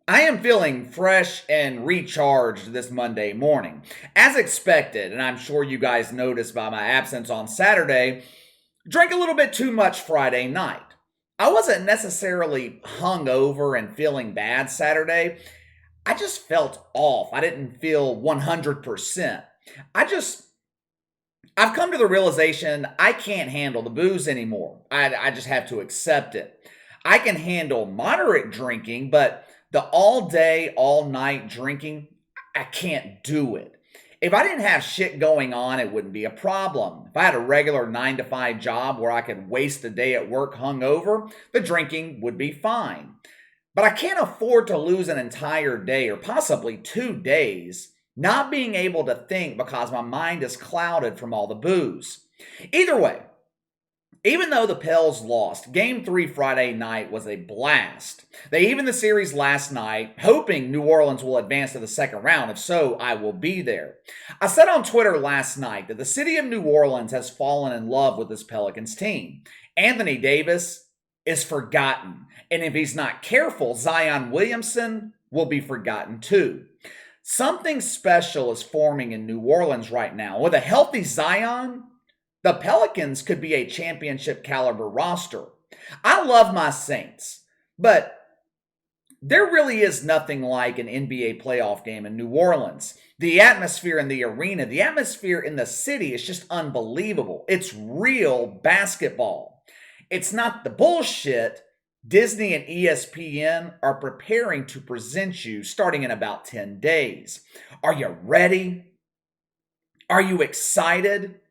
I am feeling fresh and recharged this Monday morning. As expected, and I'm sure you guys noticed by my absence on Saturday, drank a little bit too much Friday night. I wasn't necessarily hungover and feeling bad Saturday. I just felt off. I didn't feel 100%. I just I've come to the realization I can't handle the booze anymore. I just have to accept it. I can handle moderate drinking, but the all day, all night drinking, I can't do it. If I didn't have shit going on, it wouldn't be a problem. If I had a regular 9 to 5 job where I could waste a day at work hungover, the drinking would be fine. But I can't afford to lose an entire day or possibly 2 days not being able to think because my mind is clouded from all the booze. Either way, even though the Pels lost, Game 3 Friday night was a blast. They evened the series last night, hoping New Orleans will advance to the second round. If so, I will be there. I said on Twitter last night that the city of New Orleans has fallen in love with this Pelicans team. Anthony Davis is forgotten. And if he's not careful, Zion Williamson will be forgotten too. Something special is forming in New Orleans right now. With a healthy Zion, the Pelicans could be a championship caliber roster. I love my Saints, but there really is nothing like an NBA playoff game in New Orleans. The atmosphere in the arena, the atmosphere in the city is just unbelievable. It's real basketball. It's not the bullshit Disney and ESPN are preparing to present you starting in about 10 days. Are you ready? Are you excited?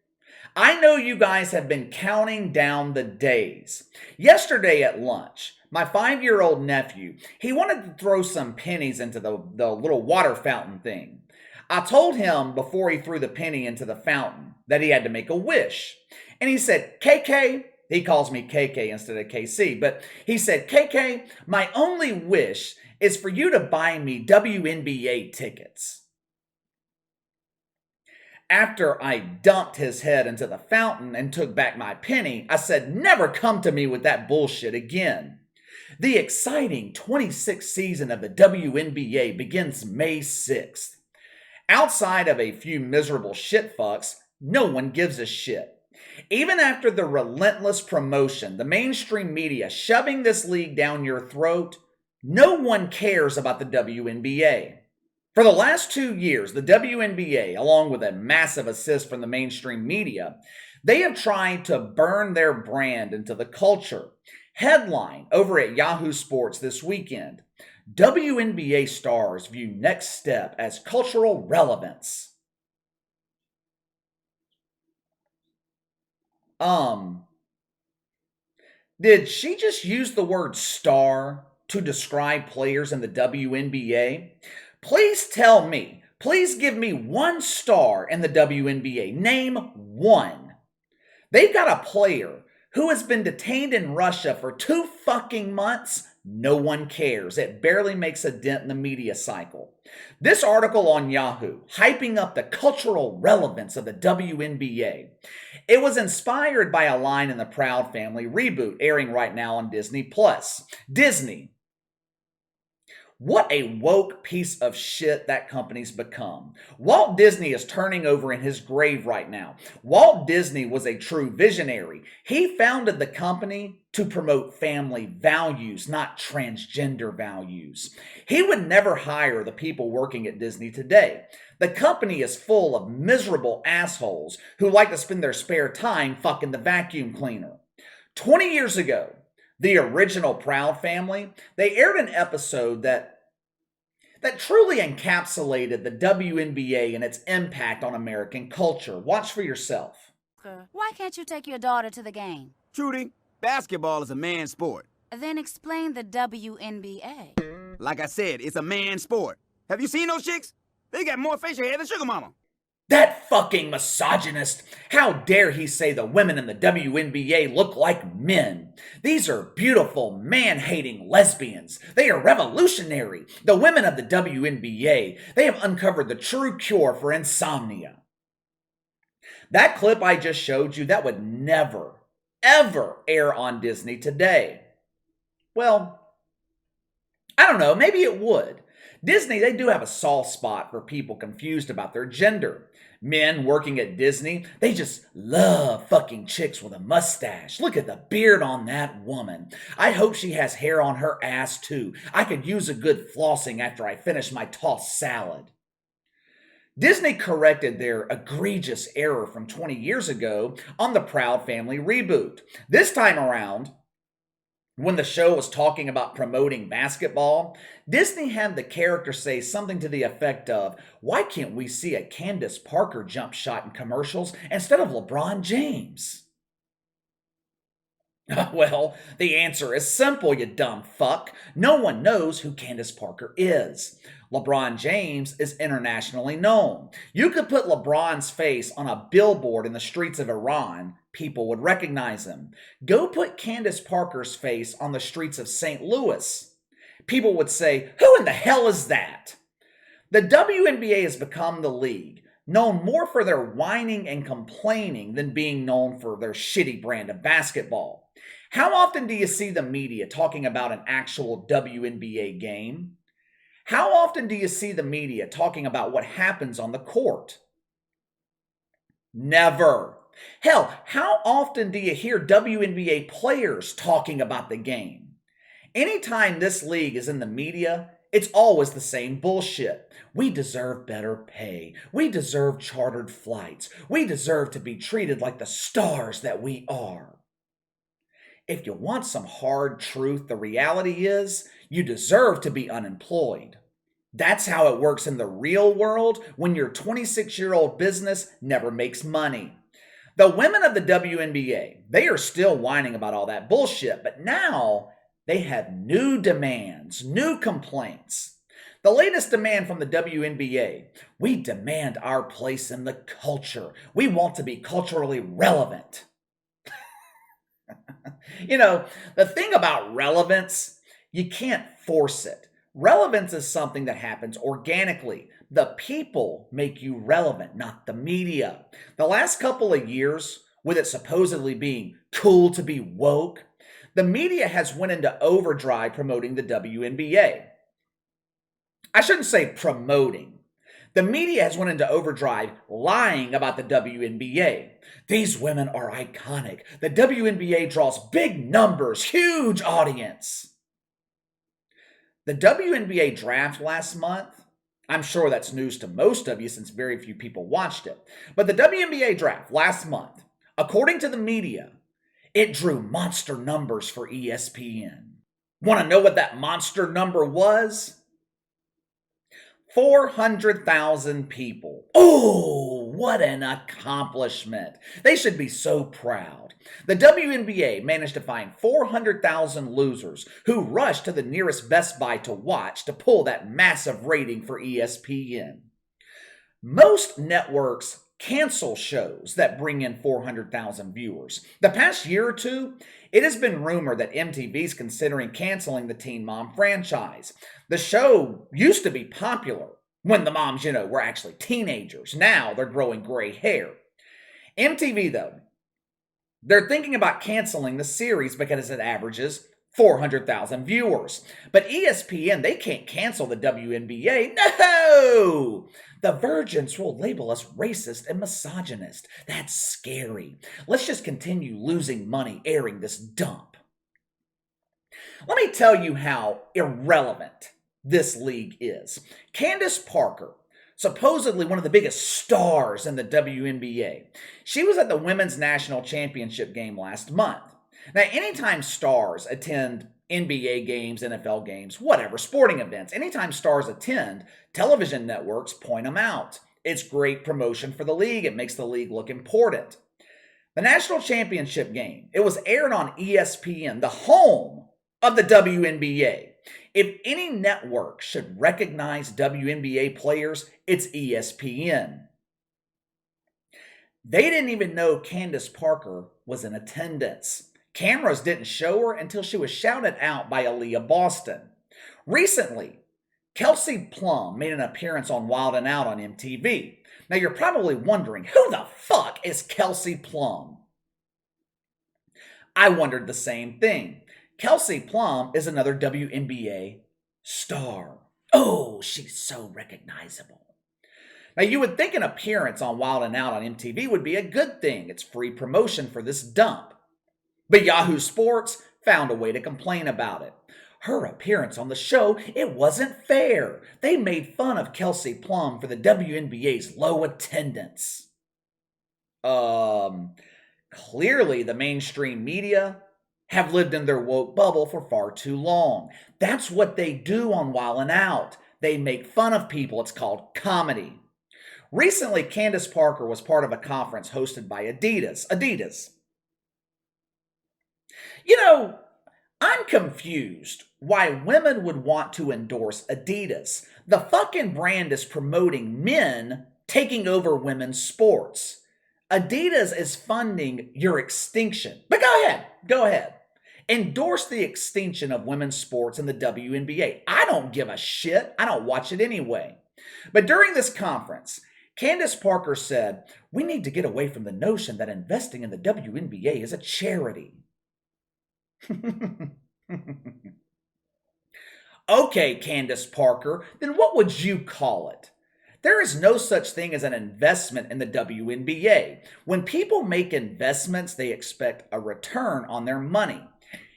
I know you guys have been counting down the days. Yesterday at lunch, my 5-year-old nephew, he wanted to throw some pennies into the little water fountain thing. I told him before he threw the penny into the fountain that he had to make a wish. And he said, KK, he calls me KK instead of KC, but he said, KK, my only wish is for you to buy me WNBA tickets. After I dumped his head into the fountain and took back my penny, I said, never come to me with that bullshit again. The exciting 26th season of the WNBA begins May 6th. Outside of a few miserable shitfucks, no one gives a shit. Even after the relentless promotion, the mainstream media shoving this league down your throat, no one cares about the WNBA. For the last 2 years, the WNBA, along with a massive assist from the mainstream media, they have tried to burn their brand into the culture. Headline over at Yahoo Sports this weekend: WNBA stars view next step as cultural relevance. Did she just use the word star to describe players in the WNBA? Please tell me, please give me one star in the WNBA. Name one. They've got a player who has been detained in Russia for 2 fucking months. No one cares. It barely makes a dent in the media cycle. This article on Yahoo, hyping up the cultural relevance of the WNBA. It was inspired by a line in the Proud Family reboot airing right now on Disney+. Disney. What a woke piece of shit that company's become. Walt Disney is turning over in his grave right now. Walt Disney was a true visionary. He founded the company to promote family values, not transgender values. He would never hire the people working at Disney today. The company is full of miserable assholes who like to spend their spare time fucking the vacuum cleaner. 20 years ago, the original Proud Family, they aired an episode that truly encapsulated the WNBA and its impact on American culture. Watch for yourself. Why can't you take your daughter to the game? Trudy, basketball is a man's sport. Then explain the WNBA. Like I said, it's a man's sport. Have you seen those chicks? They got more facial hair than Sugar Mama. That fucking misogynist! How dare he say the women in the WNBA look like men? These are beautiful, man-hating lesbians. They are revolutionary. The women of the WNBA, they have uncovered the true cure for insomnia. That clip I just showed you, that would never, ever air on Disney today. Well, I don't know, maybe it would. Disney, they do have a soft spot for people confused about their gender. Men working at Disney, they just love fucking chicks with a mustache. Look at the beard on that woman. I hope she has hair on her ass too. I could use a good flossing after I finish my tossed salad. Disney corrected their egregious error from 20 years ago on the Proud Family reboot. This time around, when the show was talking about promoting basketball, Disney had the character say something to the effect of, "Why can't we see a Candace Parker jump shot in commercials instead of LeBron James?" Well, the answer is simple, you dumb fuck. No one knows who Candace Parker is. LeBron James is internationally known. You could put LeBron's face on a billboard in the streets of Iran, people would recognize him. Go put Candace Parker's face on the streets of St. Louis. People would say, "Who in the hell is that?" The WNBA has become the league, known more for their whining and complaining than being known for their shitty brand of basketball. How often do you see the media talking about an actual WNBA game? How often do you see the media talking about what happens on the court? Never. Hell, how often do you hear WNBA players talking about the game? Anytime this league is in the media, it's always the same bullshit. We deserve better pay. We deserve chartered flights. We deserve to be treated like the stars that we are. If you want some hard truth, the reality is you deserve to be unemployed. That's how it works in the real world when your 26-year-old business never makes money. The women of the WNBA, they are still whining about all that bullshit, but now they have new demands, new complaints. The latest demand from the WNBA, we demand our place in the culture. We want to be culturally relevant. You know, the thing about relevance, you can't force it. Relevance is something that happens organically. The people make you relevant, not the media. The last couple of years, with it supposedly being cool to be woke, the media has went into overdrive promoting the WNBA. I shouldn't say promoting. The media has went into overdrive lying about the WNBA. These women are iconic. The WNBA draws big numbers, huge audience. The WNBA draft last month, I'm sure that's news to most of you since very few people watched it. But the WNBA draft last month, according to the media, it drew monster numbers for ESPN. Want to know what that monster number was? 400,000 people. Oh, what an accomplishment. They should be so proud. The WNBA managed to find 400,000 losers who rushed to the nearest Best Buy to watch to pull that massive rating for ESPN. Most networks cancel shows that bring in 400,000 viewers. The past year or two, it has been rumored that MTV is considering canceling the Teen Mom franchise. The show used to be popular when the moms, were actually teenagers. Now they're growing gray hair. MTV, though, they're thinking about canceling the series because it averages 400,000 viewers. But ESPN, they can't cancel the WNBA. No! The virgins will label us racist and misogynist. That's scary. Let's just continue losing money airing this dump. Let me tell you how irrelevant this league is. Candace Parker, supposedly one of the biggest stars in the WNBA, she was at the Women's National Championship game last month. Now, anytime stars attend NBA games, NFL games, whatever, sporting events, anytime stars attend, television networks point them out. It's great promotion for the league. It makes the league look important. The National Championship game, it was aired on ESPN, the home of the WNBA. If any network should recognize WNBA players, it's ESPN. They didn't even know Candace Parker was in attendance. Cameras didn't show her until she was shouted out by Aaliyah Boston. Recently, Kelsey Plum made an appearance on Wild 'N Out on MTV. Now you're probably wondering, who the fuck is Kelsey Plum? I wondered the same thing. Kelsey Plum is another WNBA Star. Oh, she's so recognizable. Now, you would think an appearance on Wild 'N Out on MTV would be a good thing. It's free promotion for this dump. But Yahoo Sports found a way to complain about it. Her appearance on the show, it wasn't fair. They made fun of Kelsey Plum for the WNBA's low attendance. Clearly the mainstream media have lived in their woke bubble for far too long. That's what they do on Wild 'N Out. They make fun of people. It's called comedy. Recently, Candace Parker was part of a conference hosted by Adidas. I'm confused why women would want to endorse Adidas. The fucking brand is promoting men taking over women's sports. Adidas is funding your extinction. But go ahead. Endorse the extinction of women's sports in the WNBA. I don't give a shit. I don't watch it anyway. But during this conference, Candace Parker said, we need to get away from the notion that investing in the WNBA is a charity. Okay, Candace Parker, then what would you call it? There is no such thing as an investment in the WNBA. When people make investments, they expect a return on their money.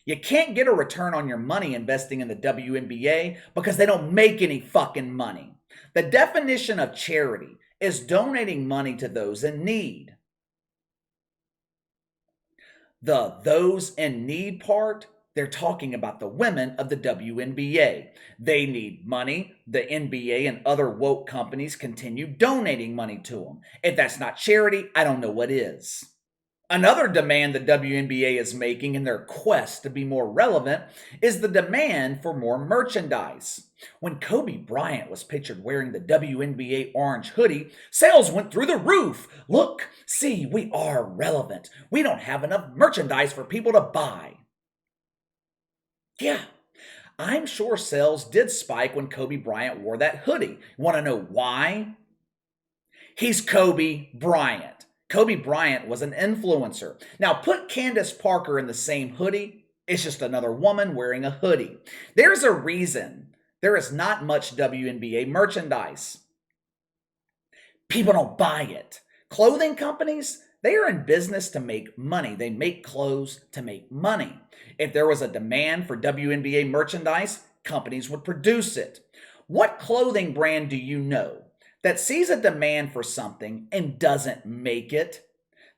You can't get a return on your money investing in the WNBA because they don't make any fucking money. The definition of charity is donating money to those in need. The those in need part, they're talking about the women of the WNBA. They need money. The NBA and other woke companies continue donating money to them. If that's not charity, I don't know what is. Another demand the WNBA is making in their quest to be more relevant is the demand for more merchandise. When Kobe Bryant was pictured wearing the WNBA orange hoodie, sales went through the roof. Look, see, we are relevant. We don't have enough merchandise for people to buy. Yeah, I'm sure sales did spike when Kobe Bryant wore that hoodie. Want to know why? He's Kobe Bryant. Kobe Bryant was an influencer. Now put Candace Parker in the same hoodie. It's just another woman wearing a hoodie. There's a reason there is not much WNBA merchandise. People don't buy it. Clothing companies, they are in business to make money. They make clothes to make money. If there was a demand for WNBA merchandise, companies would produce it. What clothing brand do you know that sees a demand for something and doesn't make it?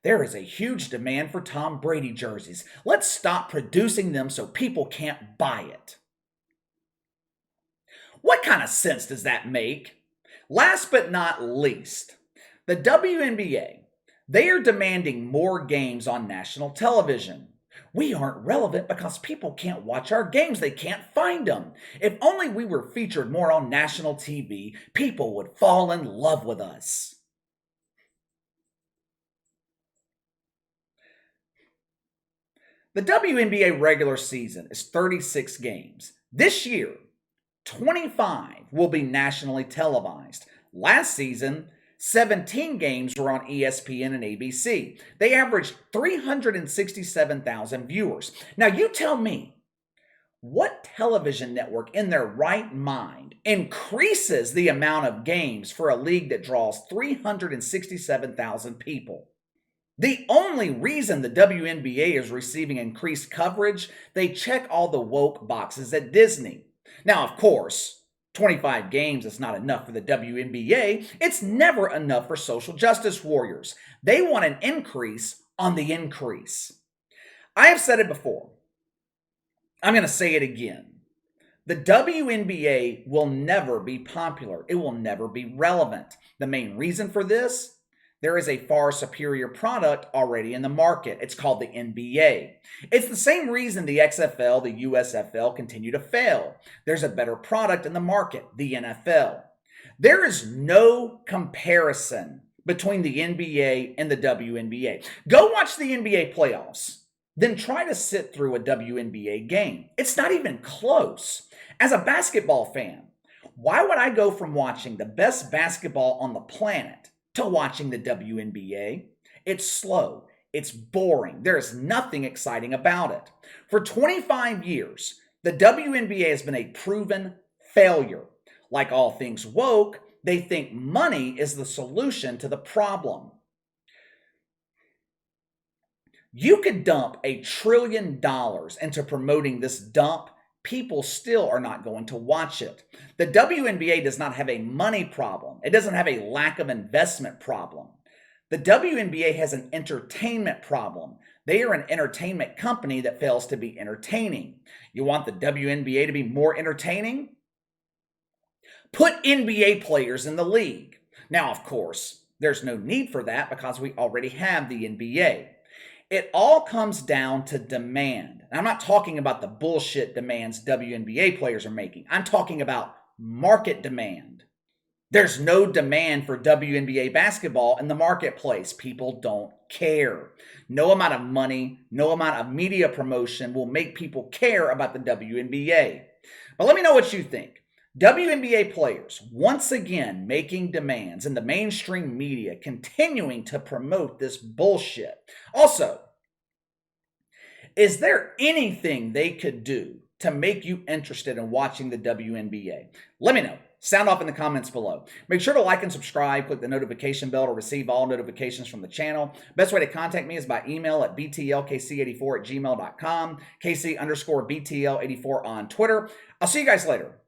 There is a huge demand for Tom Brady jerseys. Let's stop producing them so people can't buy it. What kind of sense does that make? Last but not least, the WNBA, they are demanding more games on national television. We aren't relevant because people can't watch our games. They can't find them. If only we were featured more on national TV, people would fall in love with us. The WNBA regular season is 36 games. This year, 25 will be nationally televised. Last season, 17 games were on ESPN and ABC. They averaged 367,000 viewers. Now you tell me, what television network in their right mind increases the amount of games for a league that draws 367,000 people? The only reason the WNBA is receiving increased coverage, they check all the woke boxes at Disney. Now, of course, 25 games is not enough for the WNBA. It's never enough for social justice warriors. They want an increase on the increase. I have said it before. I'm going to say it again. The WNBA will never be popular. It will never be relevant. The main reason for this, there is a far superior product already in the market. It's called the NBA. It's the same reason the XFL, the USFL continue to fail. There's a better product in the market, the NFL. There is no comparison between the NBA and the WNBA. Go watch the NBA playoffs, then try to sit through a WNBA game. It's not even close. As a basketball fan, why would I go from watching the best basketball on the planet to watching the WNBA? It's slow. It's boring. There is nothing exciting about it. For 25 years, the WNBA has been a proven failure. Like all things woke, they think money is the solution to the problem. You could dump $1 trillion into promoting this dump. People still are not going to watch it. The WNBA does not have a money problem. It doesn't have a lack of investment problem. The WNBA has an entertainment problem. They are an entertainment company that fails to be entertaining. You want the WNBA to be more entertaining? Put NBA players in the league. Now, of course, there's no need for that because we already have the NBA. It all comes down to demand. And I'm not talking about the bullshit demands WNBA players are making. I'm talking about market demand. There's no demand for WNBA basketball in the marketplace. People don't care. No amount of money, no amount of media promotion will make people care about the WNBA. But let me know what you think. WNBA players, once again, making demands in the mainstream media, continuing to promote this bullshit. Also, is there anything they could do to make you interested in watching the WNBA? Let me know. Sound off in the comments below. Make sure to like and subscribe. Click the notification bell to receive all notifications from the channel. Best way to contact me is by email at btlkc84@gmail.com, KC_BTL84 on Twitter. I'll see you guys later.